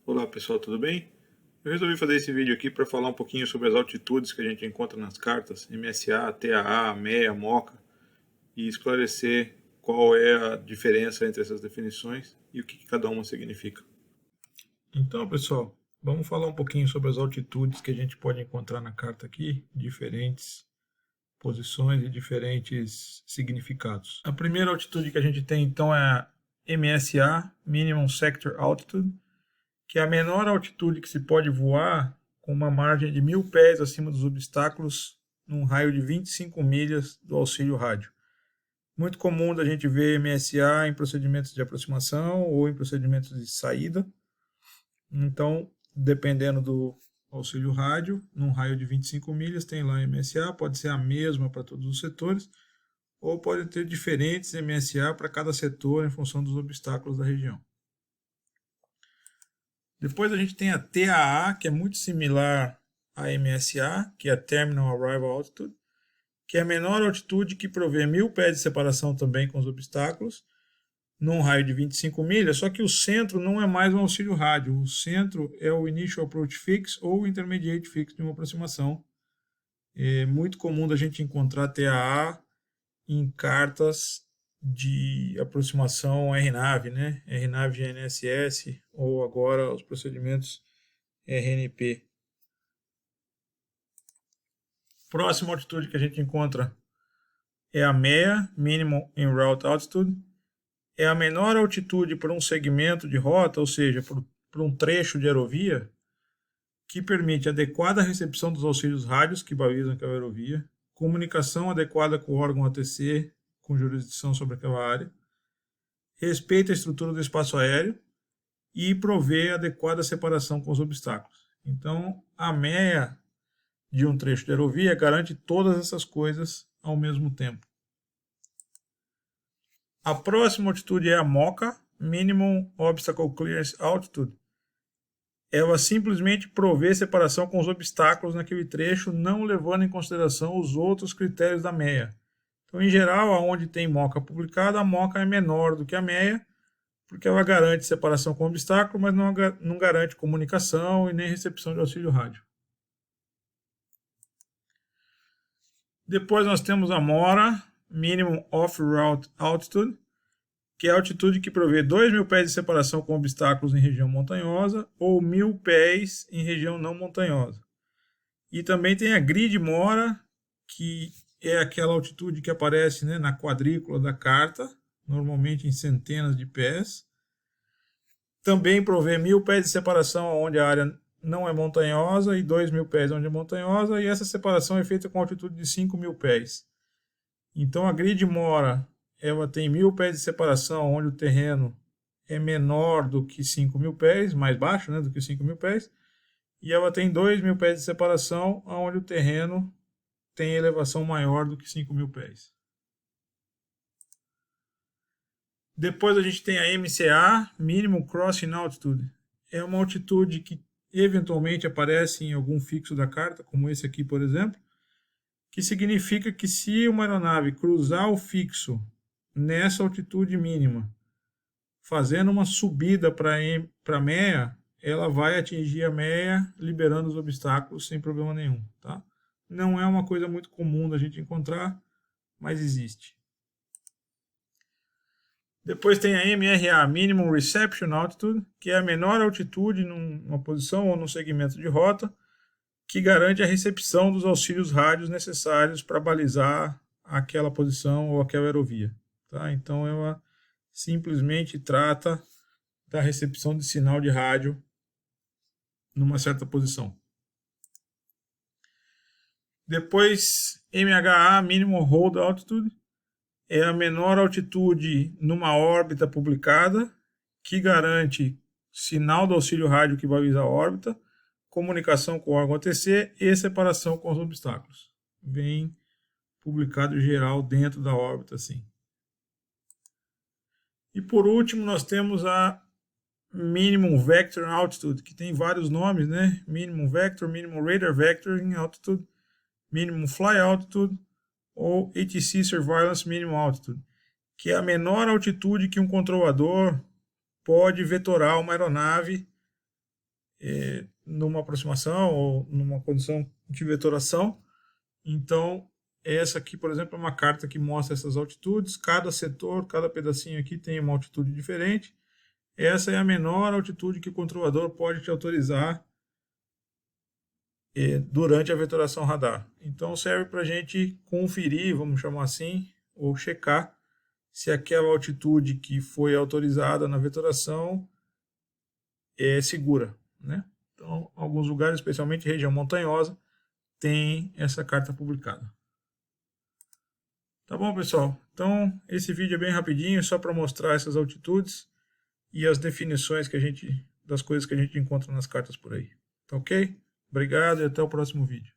Olá pessoal, tudo bem? Eu resolvi fazer esse vídeo aqui para falar um pouquinho sobre as altitudes que a gente encontra nas cartas MSA, TAA, MEA, MOCA e esclarecer qual é a diferença entre essas definições e o que cada uma significa. Então pessoal, vamos falar um pouquinho sobre as altitudes que a gente pode encontrar na carta aqui, diferentes posições e diferentes significados. A primeira altitude que a gente tem então é a MSA, Minimum Sector Altitude, que é a menor altitude que se pode voar com uma margem de 1.000 pés acima dos obstáculos num raio de 25 milhas do auxílio rádio. Muito comum da gente ver MSA em procedimentos de aproximação ou em procedimentos de saída. Então, dependendo do auxílio rádio, num raio de 25 milhas tem lá MSA, pode ser a mesma para todos os setores, ou pode ter diferentes MSA para cada setor em função dos obstáculos da região. Depois a gente tem a TAA, que é muito similar à MSA, que é a Terminal Arrival Altitude, que é a menor altitude que provê 1.000 pés de separação também com os obstáculos, num raio de 25 milhas, só que o centro não é mais um auxílio rádio, o centro é o Initial Approach Fix ou o Intermediate Fix de uma aproximação. É muito comum da gente encontrar TAA em cartas de aproximação RNAV, né? RNAV GNSS ou agora os procedimentos RNP. Próxima altitude que a gente encontra é a MEA, Minimum En Route Altitude. É a menor altitude por um segmento de rota, ou seja, por um trecho de aerovia, que permite adequada recepção dos auxílios rádios que balizam aquela aerovia, comunicação adequada com o órgão ATC com jurisdição sobre aquela área, respeita a estrutura do espaço aéreo e provê adequada separação com os obstáculos. Então, a MEA de um trecho de aerovia garante todas essas coisas ao mesmo tempo. A próxima altitude é a MOCA, Minimum Obstacle Clearance Altitude. Ela simplesmente provê separação com os obstáculos naquele trecho, não levando em consideração os outros critérios da MEA. Então, em geral, onde tem MOCA publicada, a MOCA é menor do que a MEA, porque ela garante separação com obstáculo, mas não garante comunicação e nem recepção de auxílio rádio. Depois nós temos a MORA, Minimum Off-Route Altitude, que é a altitude que provê 2.000 pés de separação com obstáculos em região montanhosa ou 1.000 pés em região não montanhosa. E também tem a Grid MORA, que é aquela altitude que aparece, né, na quadrícula da carta, normalmente em centenas de pés. Também provê 1.000 pés de separação onde a área não é montanhosa e 2.000 pés onde é montanhosa, e essa separação é feita com altitude de 5.000 pés. Então a Grid MORA ela tem 1.000 pés de separação onde o terreno é menor do que 5.000 pés, mais baixo, né, do que 5.000 pés, e ela tem 2.000 pés de separação onde o terreno tem elevação maior do que 5.000 pés. Depois a gente tem a MCA, Minimum Crossing Altitude. É uma altitude que eventualmente aparece em algum fixo da carta, como esse aqui, por exemplo, que significa que se uma aeronave cruzar o fixo nessa altitude mínima, fazendo uma subida para a MEA, ela vai atingir a MEA liberando os obstáculos sem problema nenhum. Tá? Não é uma coisa muito comum da gente encontrar, mas existe. Depois tem a MRA, Minimum Reception Altitude, que é a menor altitude numa posição ou num segmento de rota, que garante a recepção dos auxílios rádios necessários para balizar aquela posição ou aquela aerovia. Tá? Então ela simplesmente trata da recepção de sinal de rádio numa certa posição. Depois, MHA, Minimum Hold Altitude, é a menor altitude numa órbita publicada, que garante sinal do auxílio rádio que baliza a órbita, comunicação com o órgão ATC e separação com os obstáculos. Vem publicado geral dentro da órbita, assim. E por último, nós temos a Minimum Vector Altitude, que tem vários nomes, né? Minimum Vector, Minimum Radar Vectoring Altitude, Minimum Fly Altitude ou ATC Surveillance Minimum Altitude, que é a menor altitude que um controlador pode vetorar uma aeronave numa aproximação ou numa condição de vetoração. Então, essa aqui, por exemplo, é uma carta que mostra essas altitudes. Cada setor, cada pedacinho aqui tem uma altitude diferente. Essa é a menor altitude que o controlador pode te autorizar durante a vetoração radar. Então, serve para a gente conferir, vamos chamar assim, ou checar se aquela altitude que foi autorizada na vetoração é segura, né? Então, alguns lugares, especialmente região montanhosa, tem essa carta publicada. Tá bom, pessoal? Então, esse vídeo é bem rapidinho, só para mostrar essas altitudes e as definições das coisas que a gente encontra nas cartas por aí. Tá ok? Obrigado e até o próximo vídeo.